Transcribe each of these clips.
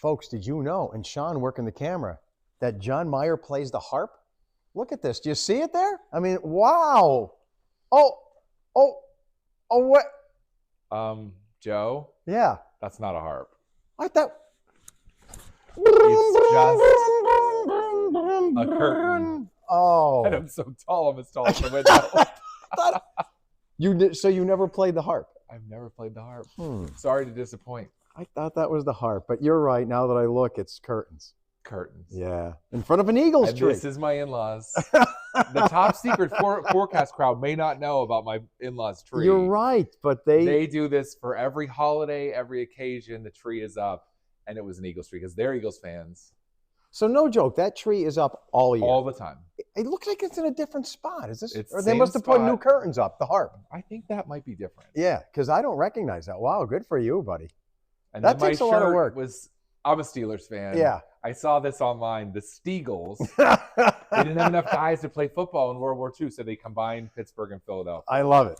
Folks, did you know, and Sean working the camera, that John Mayer plays the harp? Look at this. Do you see it there? I mean, wow. Oh, what? Joe, Yeah. that's not a harp. I thought. It's just a curtain. Oh. And I'm so tall, I'm as tall as the window. So you never played the harp? I've never played the harp. Sorry to disappoint. I thought that was the harp, but you're right. Now that I look, it's curtains. Curtains. Yeah. In front of an Eagles tree. This is my in-laws. The top secret forecast crowd may not know about my in-laws tree. You're right, but they do this for every holiday, every occasion. The tree is up, and it was an Eagles tree because they're Eagles fans. So no joke, that tree is up all year. All the time. It looks like it's in a different spot. Is this? It's or they must have put new curtains up, the harp. I think that might be different. Yeah, because I don't recognize that. Wow, good for you, buddy. And that then takes my a lot of shirt work. I'm a Steelers fan. Yeah. I saw this online. The Steagles, they didn't have enough guys to play football in World War II, so they combined Pittsburgh and Philadelphia. I love it.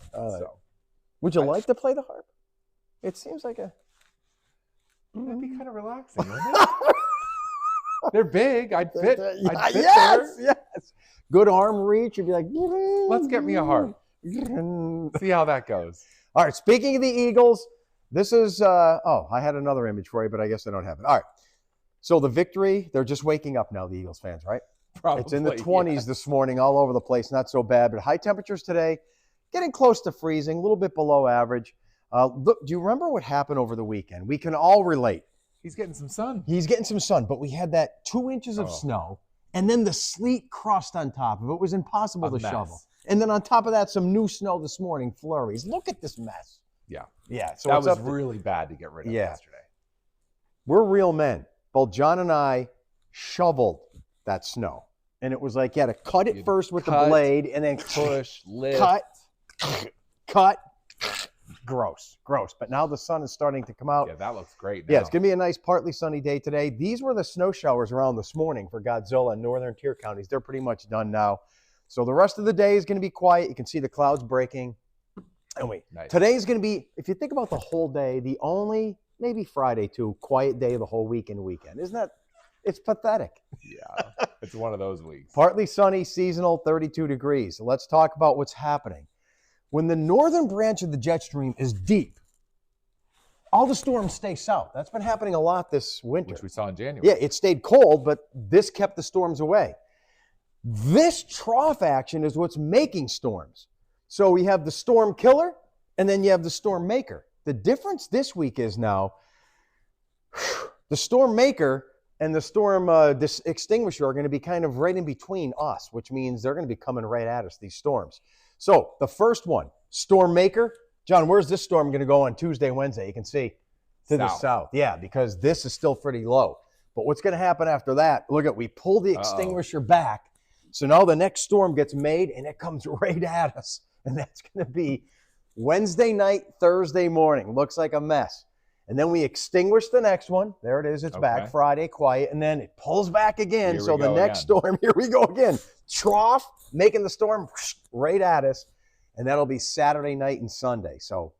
Would you like to play the harp? It seems like a... That'd be kind of relaxing, wouldn't it? They're big. I'd fit there. Yes. Good arm reach. You'd be like... Let's get me a harp. See how that goes. All right, speaking of the Eagles, this is... I had another image for you, but I guess I don't have it. All right. So the victory, they're just waking up now, the Eagles fans, right? Probably. It's in the 20s this morning, all over the place, not so bad. But high temperatures today, getting close to freezing, a little bit below average. Look, do you remember what happened over the weekend? We can all relate. He's getting some sun. He's getting some sun, but we had that 2 inches of snow, and then the sleet crust on top of it. It was impossible to shovel. And then on top of that, some new snow this morning, flurries. Look at this mess. Yeah. Yeah. So that was really bad to get rid of yesterday. We're real men. Both John and I shoveled that snow. And it was like you had to cut it first with the blade and then push, lift. Cut. Gross. But now the sun is starting to come out. Yeah, that looks great now. Yeah, it's going to be a nice partly sunny day today. These were the snow showers around this morning for Godzilla and northern tier counties. They're pretty much done now. So the rest of the day is going to be quiet. You can see the clouds breaking. And today's going to be, if you think about the whole day, the only... maybe Friday too, quiet day the whole weekend. Isn't that, it's pathetic. Yeah, it's one of those weeks. Partly sunny, seasonal, 32 degrees. So let's talk about what's happening. When the northern branch of the jet stream is deep, all the storms stay south. That's been happening a lot this winter. Which we saw in January. Yeah, it stayed cold, but this kept the storms away. This trough action is what's making storms. So we have the storm killer, and then you have the storm maker. The difference this week is now the storm maker and the storm extinguisher are going to be kind of right in between us, which means they're going to be coming right at us, these storms. So the first one, storm maker. John, where's this storm going to go on Tuesday and Wednesday? You can see to the south. Yeah, because this is still pretty low. But what's going to happen after that, look at, we pull the extinguisher back. So now the next storm gets made and it comes right at us. And that's going to be Wednesday night, Thursday morning. Looks like a mess. And then we extinguish the next one. There it is. It's back Friday, quiet. And then it pulls back again. So the next storm, here we go again. Trough, making the storm right at us. And that'll be Saturday night and Sunday. So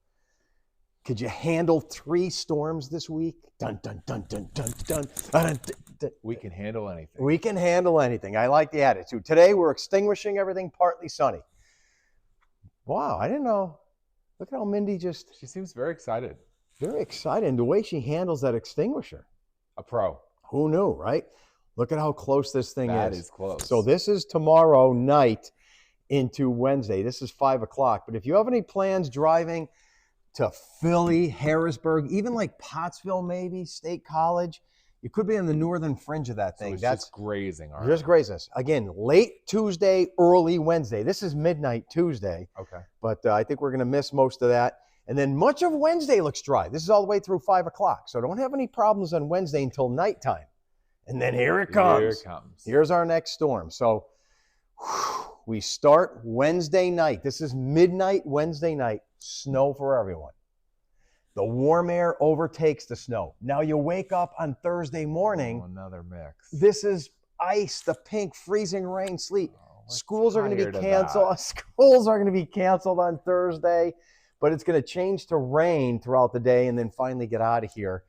could you handle 3 storms this week? Dun, dun, dun, dun, dun, dun, dun, dun. We can handle anything. We can handle anything. I like the attitude. Today, we're extinguishing everything, partly sunny. Wow, I didn't know. Look at how Mindy she seems very excited. Very excited. And the way she handles that extinguisher. A pro. Who knew, right? Look at how close this thing is. That is close. So this is tomorrow night into Wednesday. This is 5 o'clock. But if you have any plans driving to Philly, Harrisburg, even like Pottsville maybe, State College, you could be on the northern fringe of that thing. So that's just grazing. Just grazing us. Again, late Tuesday, early Wednesday. This is midnight Tuesday. Okay. But I think we're going to miss most of that. And then much of Wednesday looks dry. This is all the way through 5 o'clock. So don't have any problems on Wednesday until nighttime. And then here it comes. Here it comes. Here's our next storm. So we start Wednesday night. This is midnight Wednesday night. Snow for everyone. The warm air overtakes the snow. Now you wake up on Thursday morning. Oh, another mix. This is ice, the pink, freezing rain, sleet. Schools are going to be canceled. Schools are going to be canceled on Thursday, but it's going to change to rain throughout the day and then finally get out of here.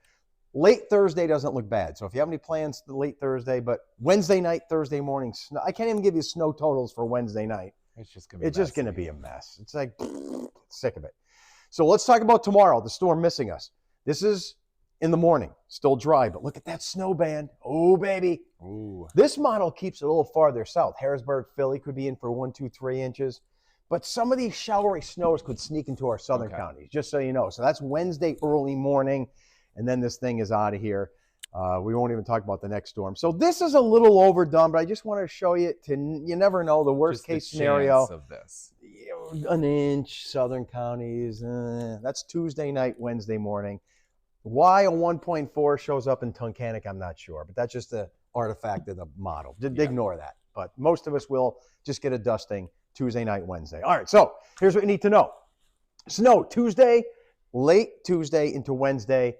Late Thursday doesn't look bad. So if you have any plans late Thursday, but Wednesday night, Thursday morning, snow, I can't even give you snow totals for Wednesday night. It's just going to be It's just going to be a mess. It's like, sick of it. So let's talk about tomorrow, the storm missing us. This is in the morning, still dry, but look at that snow band. Oh, baby. Ooh. This model keeps it a little farther south. Harrisburg, Philly could be in for 1, 2, 3 inches. But some of these showery snows could sneak into our southern counties, just so you know. So that's Wednesday early morning, and then this thing is out of here. We won't even talk about the next storm. So this is a little overdone, but I just want to show you, you never know, the worst case scenario. Of this. An inch, southern counties. That's Tuesday night, Wednesday morning. Why a 1.4 shows up in Tunkhannock, I'm not sure, but that's just an artifact of the model. Ignore that. But most of us will just get a dusting Tuesday night, Wednesday. All right, so here's what you need to know. Snow Tuesday, late Tuesday into Wednesday,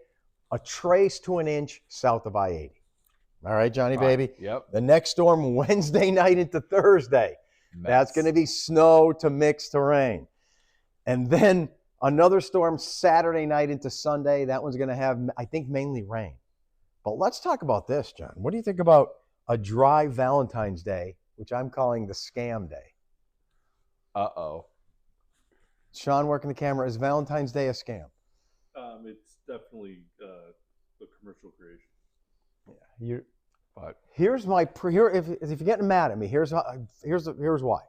a trace to an inch south of I-80. All right, Johnny baby? Yep. The next storm Wednesday night into Thursday. That's going to be snow to mix to rain. And then another storm Saturday night into Sunday. That one's going to have, I think, mainly rain. But let's talk about this, John. What do you think about a dry Valentine's Day, which I'm calling the scam day? Uh-oh. Sean working the camera. Is Valentine's Day a scam? It's definitely a commercial creation. Yeah. But Here's my if you're getting mad at me, here's why.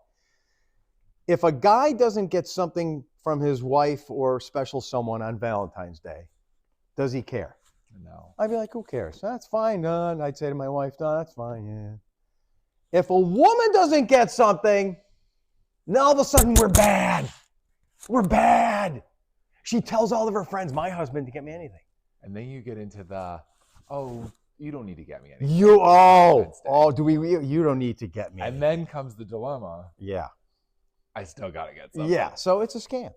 If a guy doesn't get something from his wife or special someone on Valentine's Day, does he care? no. I'd be like, who cares? That's fine, done. I'd say to my wife, no, that's fine, yeah. If a woman doesn't get something, now all of a sudden we're bad. We're bad. She tells all of her friends, my husband didn't get me anything. And then you get into the, oh, you don't need to get me anything. You don't need to get me anything. And then comes the dilemma. Yeah. I still got to get something. Yeah, so it's a scam.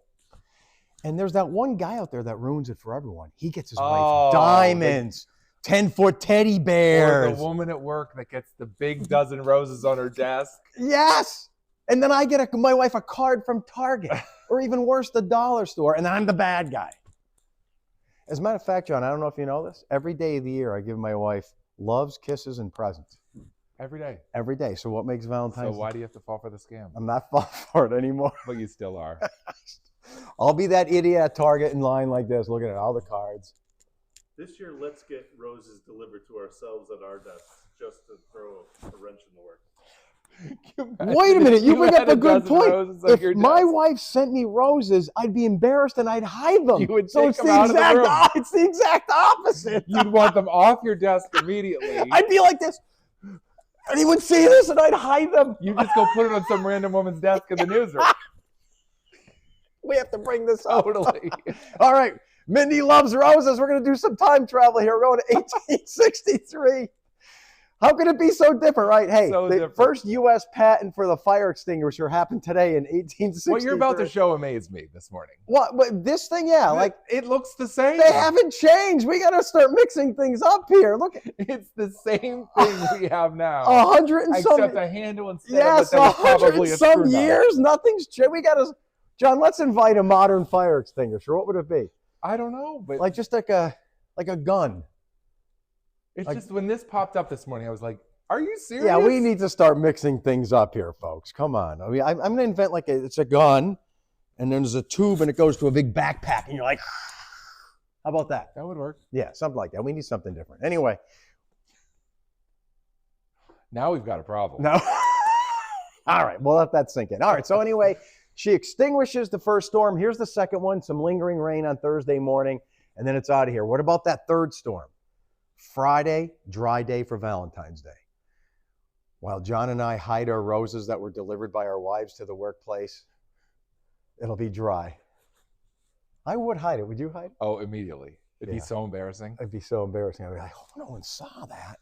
And there's that one guy out there that ruins it for everyone. He gets his wife diamonds, 10-foot teddy bears. Or the woman at work that gets the big dozen roses on her desk. Yes. And then I get my wife a card from Target, or even worse, the dollar store, and then I'm the bad guy. As a matter of fact, John, I don't know if you know this. Every day of the year, I give my wife loves, kisses, and presents. Every day. Every day. So what makes Valentine's? So why do you have to fall for the scam? I'm not falling for it anymore. But you still are. I'll be that idiot at Target in line like this, looking at all the cards. This year, let's get roses delivered to ourselves at our desks just to throw a wrench in the works. Wait a minute, you bring up a good point. If my desk. wife sent me roses, I'd be embarrassed and I'd hide them. You would so take it's them the out of the exact room. it's the exact opposite. You'd want them off your desk immediately. I'd be like this. Anyone see this? And I'd hide them. You just go put it on some random woman's desk in the newsroom. We have to bring this up. Totally. All right. Mindy loves roses. We're going to do some time travel here. We're going to 1863. How could it be so different, right? Hey, So the different. first U.S. patent for the fire extinguisher happened today in 1863. What you're about to show amazed me this morning. What this thing, yeah, like it looks the same. they haven't changed. We got to start mixing things up here. Look, It's the same thing we have now. 100 and some. Except a handle instead Yes, of what that was 100 probably and a some screw nut. years. Nothing's changed. We got to, John. Let's invite a modern fire extinguisher. What would it be? I don't know, but Like just like a gun. it's like- just when this popped up this morning, I was like, "Are you serious?" Yeah, we need to start mixing things up here, folks. Come on. I mean, I'm going to invent it's a gun, and then there's a tube, and it goes to a big backpack, and you're like, how about that? That would work. Yeah, something like that. We need something different. Anyway, Now we've got a problem. no. All right, we'll let that sink in. All right, so anyway, she extinguishes the first storm. Here's the second one, some lingering rain on Thursday morning, and then it's out of here. What about that third storm? Friday, dry day for Valentine's Day. While John and I hide our roses that were delivered by our wives to the workplace, it'll be dry. I would hide it. Would you hide it? Oh, immediately. It'd be Yeah. so embarrassing. It'd be so embarrassing. I'd be like, oh, no one saw that.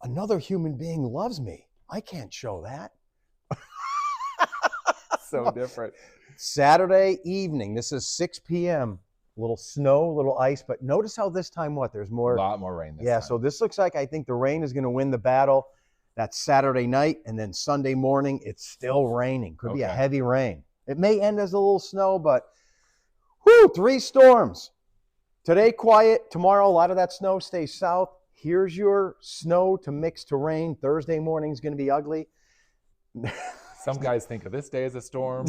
Another human being loves me. I can't show that. So different. Saturday evening. This is 6 p.m. A little snow, a little ice, but notice how this time there's A more. lot more rain this Yeah, time. so this looks like I think the rain is going to win the battle. That's Saturday night, and then Sunday morning, it's still raining. Could be a Okay. heavy rain. It may end as a little snow, but 3 storms. Today, quiet. Tomorrow, a lot of that snow stays south. Here's your snow to mix to rain. Thursday morning is going to be ugly. Some guys think of this day as a storm.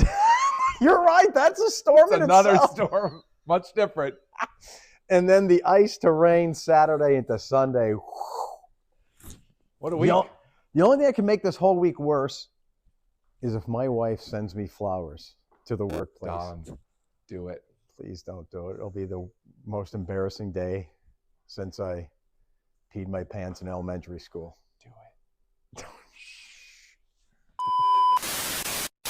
You're right. That's a storm It's in another itself. storm, much different. And then the ice to rain Saturday into Sunday. What a week. The only thing that can make this whole week worse is if my wife sends me flowers to the workplace. Do it. Please don't do it. It'll be the most embarrassing day since I peed my pants in elementary school.